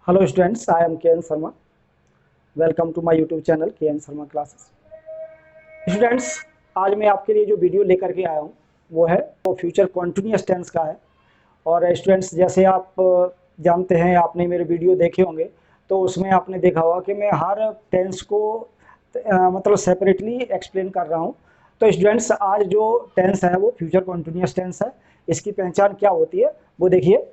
Hello students, I am KN Sharma. Welcome to my YouTube channel KN Sharma Classes. Students, आज मैं आपके लिए जो वीडियो लेकर के आया हूँ वो है फ्यूचर कॉन्टिन्यूअस टेंस का है। और स्टूडेंट्स, जैसे आप जानते हैं, आपने मेरे वीडियो देखे होंगे तो उसमें आपने देखा होगा कि मैं हर टेंस को मतलब सेपरेटली एक्सप्लेन कर रहा हूँ। तो स्टूडेंट्स, आज जो टेंस है वो फ्यूचर कॉन्टिन्यूअस टेंस है। इसकी पहचान क्या होती है वो देखिए।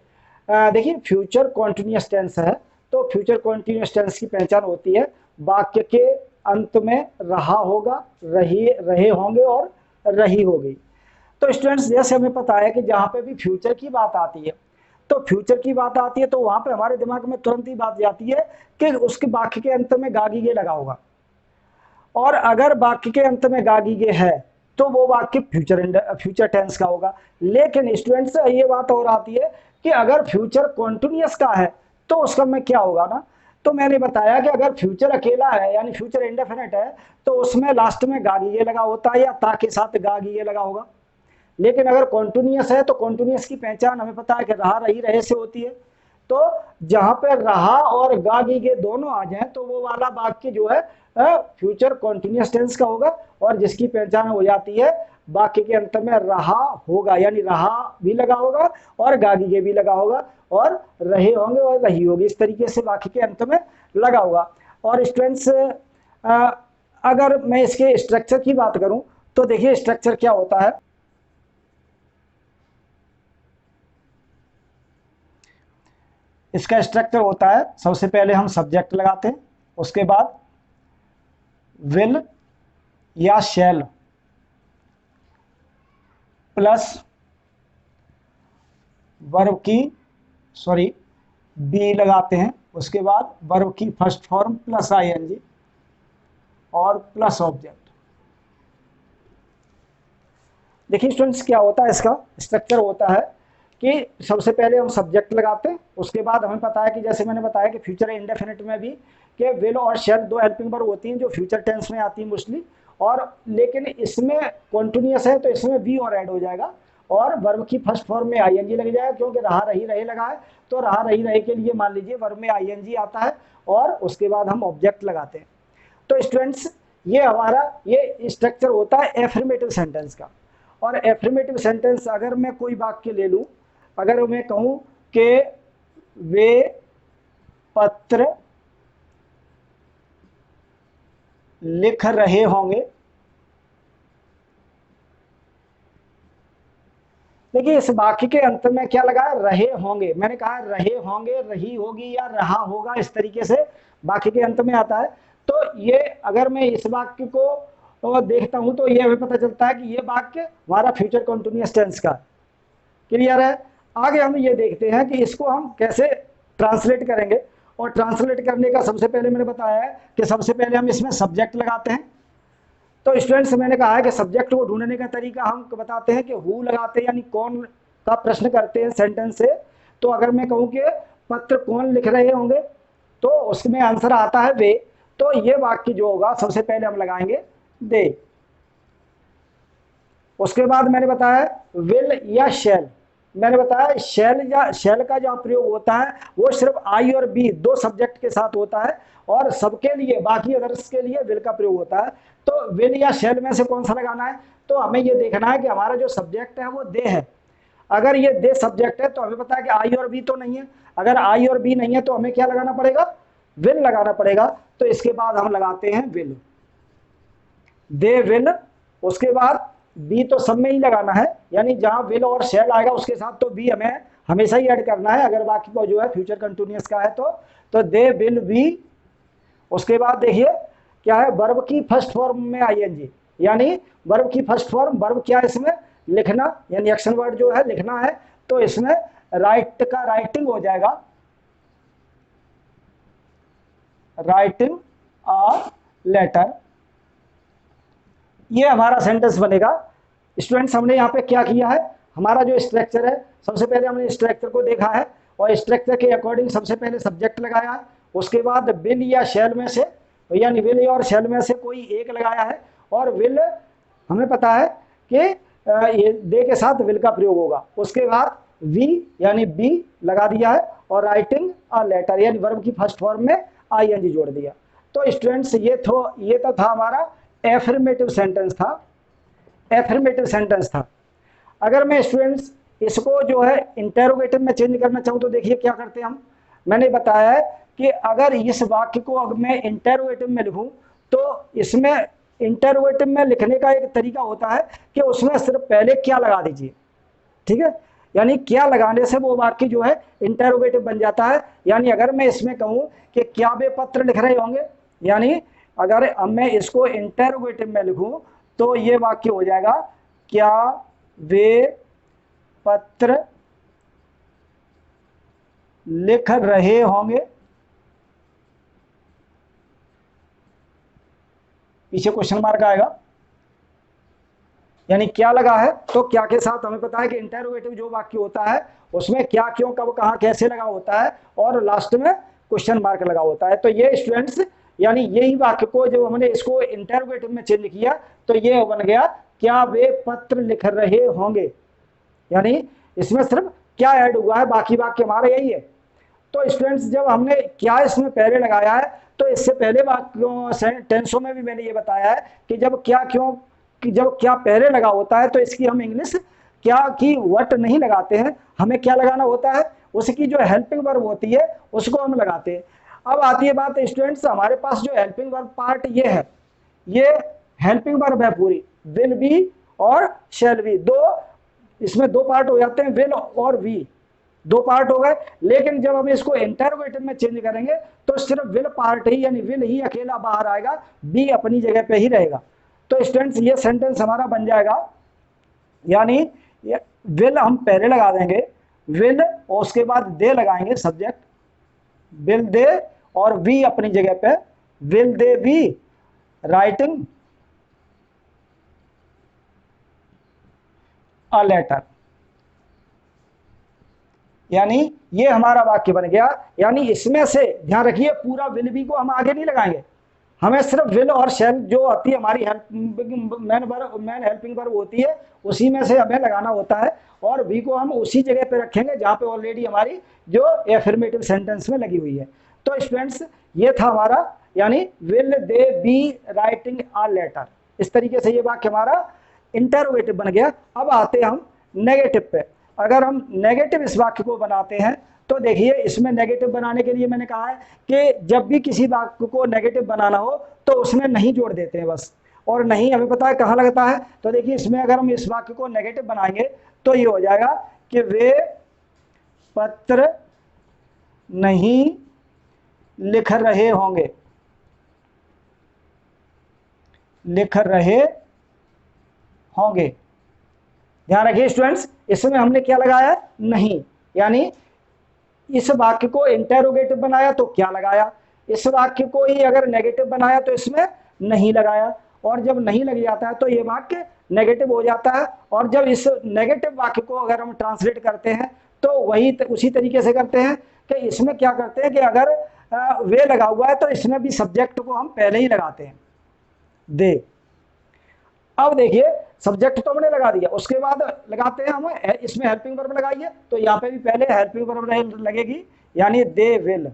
देखिए, फ्यूचर कॉन्टिन्यूअस टेंस है तो फ्यूचर कॉन्टिन्यूअस टेंस की पहचान होती है वाक्य के अंत में रहा होगा, रहे होंगे और रही होगी। तो स्टूडेंट्स, जैसे हमें पता है कि जहाँ पे भी फ्यूचर की बात आती है तो फ्यूचर की बात आती है तो वहाँ पे हमारे दिमाग में तुरंत ही बात जाती है कि उसके वाक्य के अंत में गागीगे लगा होगा। और अगर वाक्य के अंत में गागीगे है तो वो वाक्य फ्यूचर टेंस का होगा। लेकिन स्टूडेंट्स, ये बात और आती है कि अगर फ्यूचर कॉन्टिन्यूअस का है तो उसका में क्या होगा ना। तो मैंने बताया कि अगर फ्यूचर अकेला है यानी फ्यूचर इंडेफिनिट है तो उसमें लास्ट में गागीगे लगा होता है या ता के साथ गागीगे लगा होगा। लेकिन अगर कॉन्टिन्यूअस है तो कॉन्टिन्यूअस की पहचान हमें पता है कि रहा रही रहे से होती है। तो जहां पे रहा और गागीगे दोनों आ जाए तो वो वाला वाक्य जो है फ्यूचर कॉन्टिन्यूअस टेंस का होगा। और जिसकी पहचान हो जाती है वाक्य के अंत में रहा होगा, यानी रहा भी लगा होगा और गागीगे भी लगा होगा और रहे होंगे और रही होगी। इस तरीके से वाक्य के अंत में लगा होगा। और स्टूडेंट्स, अगर मैं इसके स्ट्रक्चर की बात करूं तो देखिए स्ट्रक्चर क्या होता है। इसका स्ट्रक्चर होता है, सबसे पहले हम सब्जेक्ट लगाते हैं, उसके बाद विल या शैल प्लस वर्ब की बी लगाते हैं, उसके बाद वर्ब की फर्स्ट फॉर्म प्लस आईएनजी और प्लस ऑब्जेक्ट। देखिए स्टूडेंट्स, क्या होता है, इसका स्ट्रक्चर होता है कि सबसे पहले हम सब्जेक्ट लगाते हैं, उसके बाद हमें पता है कि जैसे मैंने बताया कि फ्यूचर इंडेफिनिट में भी कि विल और शैल दो हेल्पिंग वर्ब होती हैं जो फ्यूचर टेंस में आती है मोस्टली। और लेकिन इसमें कॉन्टिन्यूअस है तो इसमें वी और ऐड हो जाएगा और वर्ब की फर्स्ट फॉर्म में आईएनजी लग जाएगा, क्योंकि रहा रही रहे लगा है। तो रहा रही रहे के लिए मान लीजिए वर्ब में आईएनजी आता है और उसके बाद हम ऑब्जेक्ट लगाते हैं। तो स्टूडेंट्स, ये हमारा ये स्ट्रक्चर होता है एफर्मेटिव सेंटेंस का। और एफर्मेटिव सेंटेंस अगर मैं कोई वाक्य ले लूं, अगर मैं कहूं कि वे पत्र लिख रहे होंगे, देखिए इस वाक्य के अंत में क्या लगा है, रहे होंगे। मैंने कहा रहे होंगे, रही होगी या रहा होगा, इस तरीके से वाक्य के अंत में आता है। तो ये अगर मैं इस वाक्य को देखता हूं तो ये हमें पता चलता है कि ये वाक्य हमारा फ्यूचर कॉन्टिन्यूअस टेंस का। क्लियर है। आगे हम ये देखते हैं कि इसको हम कैसे ट्रांसलेट करेंगे। और ट्रांसलेट करने का सबसे पहले मैंने बताया है कि सबसे पहले हम इसमें सब्जेक्ट लगाते हैं। तो स्टूडेंट्स, मैंने कहा है कि सब्जेक्ट को ढूंढने का तरीका हम बताते हैं कि हु लगाते हैं, यानी कौन का प्रश्न करते हैं सेंटेंस से। तो अगर मैं कहूं कि पत्र कौन लिख रहे होंगे तो उसमें आंसर आता है वे। तो ये वाक्य जो होगा सबसे पहले हम लगाएंगे दे। उसके बाद मैंने बताया विल या शैल। मैंने बताया शैल का जो प्रयोग होता है वो सिर्फ आई और बी दो सब्जेक्ट के साथ होता है और सबके लिए, बाकी अदर्स के लिए विल का प्रयोग होता है। तो विल या शैल में से कौन सा लगाना है, तो हमें ये देखना है कि हमारा जो सब्जेक्ट है वो दे है। अगर ये दे सब्जेक्ट है तो हमें पता है कि आई और बी तो नहीं है। अगर आई और बी नहीं है तो हमें क्या लगाना पड़ेगा, विल लगाना पड़ेगा। तो इसके बाद हम लगाते हैं विल, दे विल। उसके बाद बी तो सब में ही लगाना है, यानी जहां विल और शैल आएगा उसके साथ तो बी हमें हमेशा ही ऐड करना है अगर बाकी को जो है फ्यूचर कंटिन्यूअस का है तो दे विल बी। उसके बाद देखिए क्या है, वर्ब की फर्स्ट फॉर्म में आईएनजी, यानी वर्ब की फर्स्ट फॉर्म, वर्ब क्या है इसमें, लिखना, यानी एक्शन वर्ड जो है लिखना है। तो इसमें राइट का राइटिंग हो जाएगा, राइटिंग अ लेटर। ये हमारा सेंटेंस बनेगा। स्टूडेंट्स, हमने यहाँ पे क्या किया है, हमारा जो स्ट्रक्चर है सबसे पहले हमने स्ट्रक्चर को देखा है और स्ट्रक्चर के अकॉर्डिंग सबसे पहले सब्जेक्ट लगाया है। उसके बाद विल या शैल में से, यानी विल और शैल में से कोई एक लगाया है। और विल हमें पता है कि ये दे के साथ विल का प्रयोग होगा। उसके बाद वी यानी बी लगा दिया है और राइटिंग अ लेटर, यानी वर्ब की फर्स्ट फॉर्म में आईएनजी जोड़ दिया। तो स्टूडेंट्स ये तो था हमारा एफर्मेटिव सेंटेंस था, एफर्मेटिव सेंटेंस था। अगर मैं स्टूडेंट्स इसको जो है इंटेरोगेटिव में चेंज करना चाहूँ तो देखिए क्या करते हैं हम। मैंने बताया है कि अगर इस वाक्य को अगर मैं इंटेरोगेटिव में लिखूं तो इसमें इंटेरोगेटिव में लिखने का एक तरीका होता है कि उसमें सिर्फ पहले क्या लगा दीजिए, ठीक है, यानी क्या लगाने से वो वाक्य जो है इंटेरोगेटिव बन जाता है। यानी अगर मैं इसमें कहूँ कि क्या वे पत्र लिख रहे होंगे, यानी अगर अब मैं इसको इंटेरोगेटिव में लिखूं तो ये वाक्य हो जाएगा क्या वे पत्र लिख रहे होंगे। पीछे क्वेश्चन मार्क आएगा, यानी क्या लगा है तो क्या के साथ हमें पता है कि इंटेरोगेटिव जो वाक्य होता है उसमें क्या, क्यों, कब, कहां, कैसे लगा होता है और लास्ट में क्वेश्चन मार्क लगा होता है। तो ये स्टूडेंट्स यानी यही वाक्य को जब हमने इसको इंटेरोगेटिव में चेंज किया तो ये बन गया क्या वे पत्र लिख रहे होंगे, यानी इसमें सिर्फ क्या ऐड हुआ है, बाकी वाक्य हमारा यही है। तो स्टूडेंट्स जब हमने क्या इसमें पहले लगाया है तो इससे पहले वाक्यों टेंसों में भी मैंने ये बताया है कि जब क्या, क्यों, कि जब क्या पहले लगा होता है तो इसकी हम इंग्लिश क्या की वट नहीं लगाते हैं, हमें क्या लगाना होता है, उसकी जो हेल्पिंग वर्ब होती है उसको हम लगाते हैं। अब आती है बात स्टूडेंट्स, हमारे पास जो हेल्पिंग वर्ब पार्ट ये है, ये हेल्पिंग वर्ब है पूरी, विल बी और शैल बी, इसमें दो पार्ट हो जाते हैं, विल और वी दो पार्ट हो गए। लेकिन जब हम इसको इंटरोगेटिव में चेंज करेंगे तो सिर्फ विल पार्ट ही, यानी विल ही अकेला बाहर आएगा, बी अपनी जगह पे ही रहेगा। तो स्टूडेंट्स ये सेंटेंस हमारा बन जाएगा, यानी विल हम पहले लगा देंगे, विल और उसके बाद दे लगाएंगे सब्जेक्ट, विल दे और वी अपनी जगह पे, will they we writing a letter, यानी ये हमारा वाक्य बन गया। यानी इसमें से ध्यान रखिए पूरा विल बी को हम आगे नहीं लगाएंगे, हमें सिर्फ विल और शैल जो आती है हमारी मैन हेल्पिंग वर्ब होती है उसी में से हमें लगाना होता है, और वी को हम उसी जगह पे रखेंगे जहां पे ऑलरेडी हमारी जो एफर्मेटिव सेंटेंस में लगी हुई है। तो स्टूडेंट्स ये था हमारा, यानी will they be writing a letter, इस तरीके से ये वाक्य हमारा इंटरोगेटिव बन गया। अब आते हैं हम नेगेटिव पे। अगर हम नेगेटिव इस वाक्य को बनाते हैं तो देखिए इसमें नेगेटिव बनाने के लिए मैंने कहा है कि जब भी किसी वाक्य को नेगेटिव बनाना हो तो उसमें नहीं जोड़ देते हैं बस, और नहीं हमें पता है कहाँ लगता है। तो देखिए इसमें अगर हम इस वाक्य को नेगेटिव बनाएंगे तो ये हो जाएगा कि वे पत्र नहीं लिख रहे होंगे, लिख रहे होंगे। ध्यान रखिए स्टूडेंट्स इसमें हमने क्या लगाया, नहीं, यानी इस वाक्य को इंटेरोगेटिव बनाया तो क्या लगाया, इस वाक्य को ही अगर नेगेटिव बनाया तो इसमें नहीं लगाया, और जब नहीं लग जाता है तो ये वाक्य नेगेटिव हो जाता है। और जब इस नेगेटिव वाक्य को अगर हम ट्रांसलेट करते हैं तो वही उसी तरीके से करते हैं कि इसमें क्या करते हैं कि अगर वे लगा हुआ है तो इसमें भी सब्जेक्ट को हम पहले ही लगाते हैं, दे। अब देखिए सब्जेक्ट तो हमने लगा दिया, उसके बाद लगाते हैं हम इसमें हेल्पिंग वर्ब लगाइए, तो यहाँ पे भी पहले हेल्पिंग वर्ब लगेगी, यानी दे विल।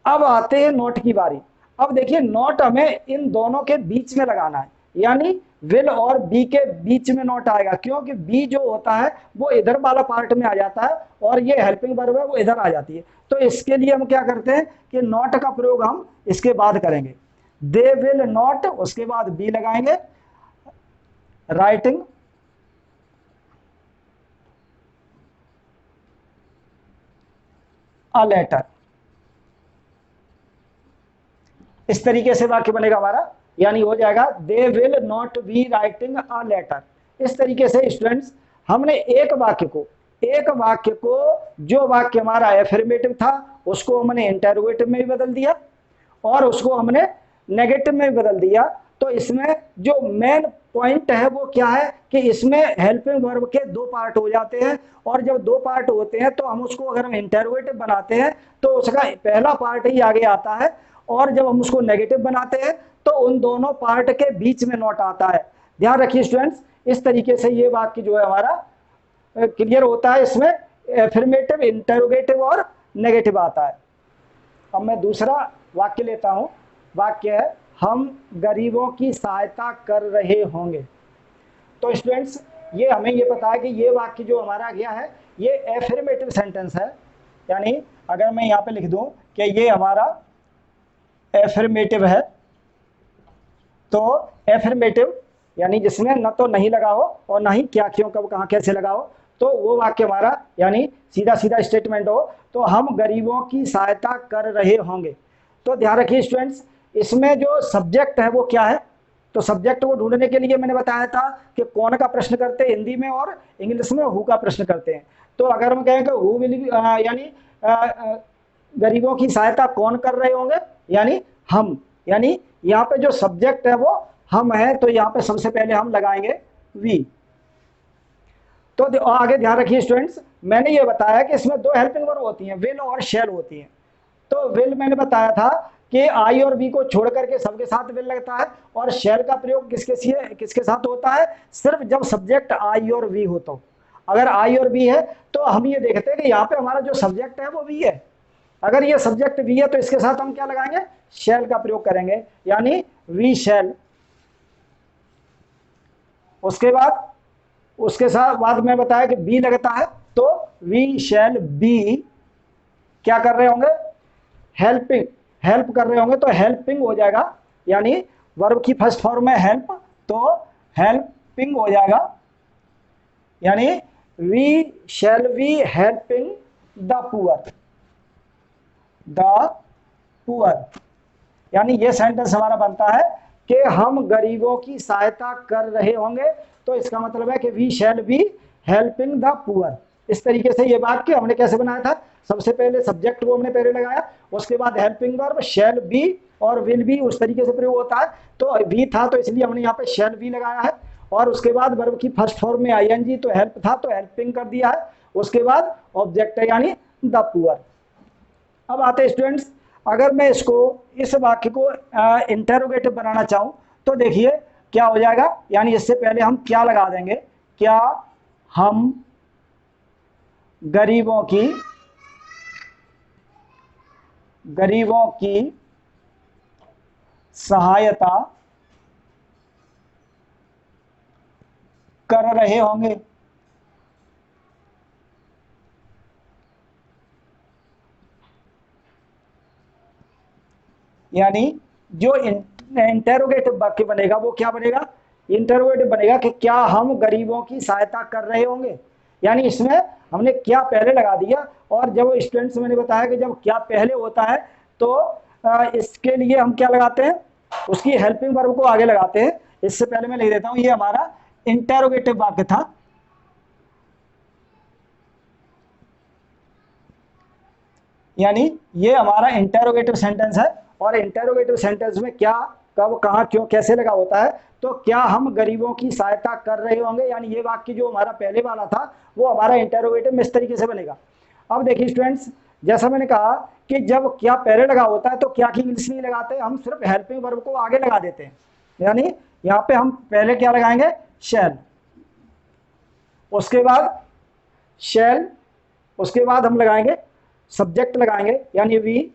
अब आते हैं नॉट की बारी। अब देखिए नॉट हमें इन दोनों के बीच में लगाना है, यानी विल और बी के बीच में नॉट आएगा, क्योंकि बी जो होता है वो इधर वाला पार्ट में आ जाता है और ये हेल्पिंग वर्ब है वो इधर आ जाती है। तो इसके लिए हम क्या करते हैं कि नॉट का प्रयोग हम इसके बाद करेंगे, दे विल नॉट, उसके बाद बी लगाएंगे, राइटिंग अ लेटर। इस तरीके से वाक्य बनेगा हमारा, यानी हो जाएगा they will not be writing a letter. इस तरीके से स्टूडेंट्स हमने एक वाक्य को जो वाक्य हमारा एफर्मेटिव था उसको हमने इंटरोगेटिव में भी बदल दिया और उसको हमने नेगेटिव में भी बदल दिया। तो इसमें जो मेन पॉइंट है वो क्या है कि इसमें हेल्पिंग वर्ब के दो पार्ट हो जाते हैं, और जब दो पार्ट होते हैं तो हम उसको अगर हम इंटरोगेटिव बनाते हैं तो उसका पहला पार्ट ही आगे आता है, और जब हम उसको नेगेटिव बनाते हैं तो उन दोनों पार्ट के बीच में नॉट आता है। ध्यान रखिए स्टूडेंट्स इस तरीके से ये वाक्य जो है हमारा क्लियर होता है। इसमें एफर्मेटिव, इंटरोगेटिव और नेगेटिव आता है। अब मैं दूसरा वाक्य लेता हूं। वाक्य है हम गरीबों की सहायता कर रहे होंगे। तो स्टूडेंट्स ये हमें ये पता है कि ये वाक्य जो हमारा गया है ये एफर्मेटिव सेंटेंस है। यानी अगर मैं यहाँ पे लिख दूं कि ये हमारा एफर्मेटिव है, तो एफर्मेटिव यानी जिसमें न तो नहीं लगा हो और ना ही क्या, क्यों, कब, कहाँ, कैसे लगा हो, तो वो वाक्य हमारा यानी सीधा सीधा स्टेटमेंट हो, तो हम गरीबों की सहायता कर रहे होंगे। तो ध्यान रखिए स्टूडेंट्स, इसमें जो सब्जेक्ट है वो क्या है। तो सब्जेक्ट को ढूंढने के लिए मैंने बताया था कि कौन का प्रश्न करते हैं हिंदी में और इंग्लिश में हु का प्रश्न करते हैं। तो अगर हम कहें कि हु विल यानी गरीबों की सहायता कौन कर रहे होंगे, यानी हम, यानी यहाँ पे जो सब्जेक्ट है वो हम है, तो यहाँ पे सबसे पहले हम लगाएंगे वी। तो आगे ध्यान रखिए स्टूडेंट्स, मैंने ये बताया कि इसमें दो हेल्पिंग वर्ब होती हैं, विल और शैल होती हैं। तो विल मैंने बताया था कि आई और बी को छोड़ करके सबके साथ विल लगता है, और शैल का प्रयोग किसके साथ होता है, सिर्फ जब सब्जेक्ट आई और वी हो। तो अगर आई और बी है तो हम ये देखते हैं कि यहाँ पे हमारा जो सब्जेक्ट है वो वी है। अगर ये सब्जेक्ट वी है तो इसके साथ हम क्या लगाएंगे, शैल का प्रयोग करेंगे, यानी वी शैल। उसके साथ बाद में बताया कि बी लगता है, तो वी शैल बी क्या कर रहे होंगे, हेल्पिंग, हेल्प कर रहे होंगे, तो हेल्पिंग हो जाएगा, यानी वर्ब की फर्स्ट फॉर्म है हेल्प, तो हेल्पिंग हो जाएगा, यानी we shall be helping the poor, यानी ये सेंटेंस हमारा बनता है कि हम गरीबों की सहायता कर रहे होंगे। तो इसका मतलब है कि we shall be helping the poor. इस तरीके से ये वाक्य हमने कैसे बनाया था, सबसे पहले सब्जेक्ट को हमने पहले लगाया, उसके बाद हेल्पिंग वर्ब शैल बी और विल बी उस तरीके से प्रयोग होता है। तो वी था तो इसलिए हमने यहाँ पे शैल बी लगाया है, और उसके बाद वर्ब की फर्स्ट फॉर्म में आईएनजी, तो हेल्प था तो हेल्पिंग कर दिया है, उसके बाद ऑब्जेक्ट है यानी द पुअर। अब आते हैं स्टूडेंट्स, अगर मैं इस वाक्य को इंटरोगेटिव बनाना चाहूं तो देखिए क्या हो जाएगा, यानी इससे पहले हम क्या लगा देंगे, क्या हम गरीबों की सहायता कर रहे होंगे। यानी जो इंटरोगेटिव वाक्य बनेगा वो क्या बनेगा, इंटरोगेटिव बनेगा कि क्या हम गरीबों की सहायता कर रहे होंगे। यानी इसमें हमने क्या पहले लगा दिया, और जब स्टूडेंट्स मैंने बताया कि जब क्या पहले होता है तो इसके लिए हम क्या लगाते हैं, उसकी हेल्पिंग वर्ब को आगे लगाते हैं। इससे पहले मैं लिख देता हूं, ये हमारा इंटरोगेटिव वाक्य था। यानी ये हमारा इंटरोगेटिव सेंटेंस है, और इंटरोगेटिव सेंटेंस में क्या, कब, कहाँ, क्यों, कैसे लगा होता है। तो क्या हम गरीबों की सहायता कर रहे होंगे, यानी ये वाक्य जो हमारा पहले वाला था वो हमारा इंटरोगेटिव में इस तरीके से बनेगा। अब देखिए स्टूडेंट्स, जैसा मैंने कहा कि जब क्या पहले लगा होता है तो क्या की इंग्लिश नहीं लगाते, हम सिर्फ हेल्पिंग वर्ब को आगे लगा देते हैं। यानी यहाँ पे हम पहले क्या लगाएंगे, शैल, उसके बाद शैल, उसके बाद हम लगाएंगे सब्जेक्ट लगाएंगे, यानी वी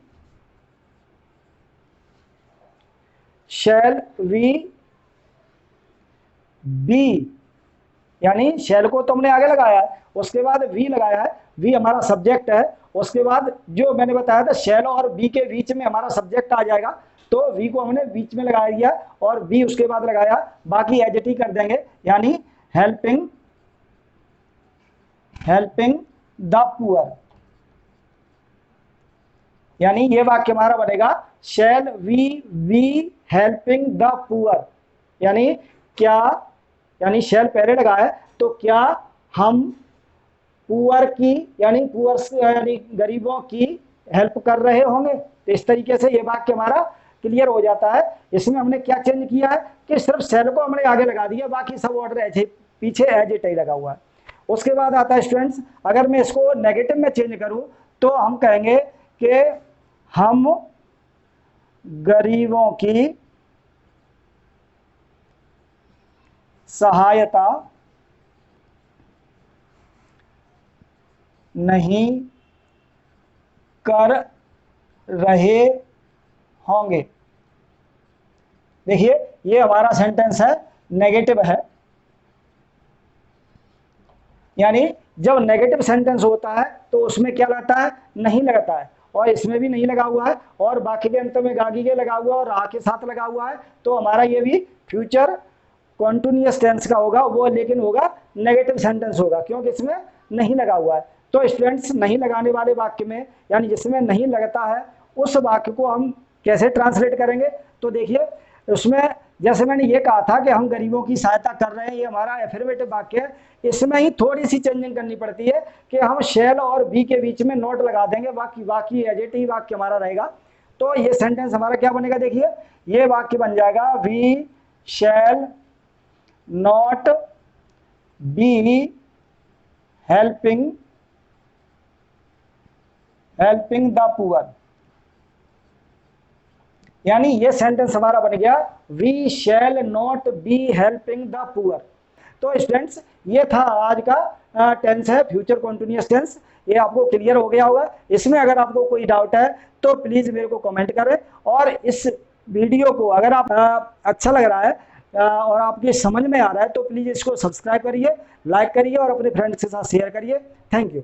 शैल वी बी, यानी शैल को तो हमने आगे लगाया है, उसके बाद वी लगाया है, वी हमारा सब्जेक्ट है। उसके बाद जो मैंने बताया था शैल और बी के बीच में हमारा सब्जेक्ट आ जाएगा, तो वी को हमने बीच में लगा दिया और बी उसके बाद लगाया, बाकी एडजेक्टिव कर देंगे, यानी हेल्पिंग द पुअर। यानी ये वाक्य हमारा बनेगा shall we be helping the poor. यानी क्या, यानी शैल पहले लगा है, तो क्या हम पुअर की, यानी पुअर यानी गरीबों की हेल्प कर रहे होंगे। तो इस तरीके से ये वाक्य हमारा क्लियर हो जाता है। इसमें हमने क्या चेंज किया है कि सिर्फ शैल को हमने आगे लगा दिया, बाकी सब ऑर्डर ऐसे पीछे एज इट ही लगा हुआ है। उसके बाद आता है स्टूडेंट्स, अगर मैं इसको नेगेटिव में चेंज करूं तो हम कहेंगे कि हम गरीबों की सहायता नहीं कर रहे होंगे। देखिए ये हमारा सेंटेंस है, नेगेटिव है, यानी जब नेगेटिव सेंटेंस होता है तो उसमें क्या लगता है, नहीं लगता है, और इसमें भी नहीं लगा हुआ है, और बाकी के अंत में गागी के लगा हुआ है और आ के साथ लगा हुआ है, तो हमारा ये भी फ्यूचर कॉन्टिन्यूअस टेंस का होगा, वो लेकिन होगा नेगेटिव सेंटेंस होगा, क्योंकि इसमें नहीं लगा हुआ है। तो स्टूडेंट्स, नहीं लगाने वाले वाक्य में, यानी जिसमें नहीं लगता है, उस वाक्य को हम कैसे ट्रांसलेट करेंगे? तो देखिए उसमें जैसे मैंने ये कहा था कि हम गरीबों की सहायता कर रहे हैं, ये हमारा एफर्मेटिव वाक्य है, इसमें ही थोड़ी सी चेंजिंग करनी पड़ती है कि हम शैल और बी के बीच में नोट लगा देंगे, बाकी एडजेक्टिव वाक्य हमारा रहेगा। तो ये सेंटेंस हमारा क्या बनेगा, देखिए ये वाक्य बन जाएगा, we shall not be helping the poor. यानी ये सेंटेंस हमारा बन गया, we shall not be helping the poor. तो स्टूडेंट्स, ये था आज का टेंस है, फ्यूचर कॉन्टिन्यूअस टेंस। ये आपको क्लियर हो गया होगा। इसमें अगर आपको कोई डाउट है तो प्लीज मेरे को कमेंट करें, और इस वीडियो को अगर आप अच्छा लग रहा है और आपकी समझ में आ रहा है तो प्लीज इसको सब्सक्राइब करिए, लाइक करिए और अपने फ्रेंड्स के साथ शेयर करिए। Thank you.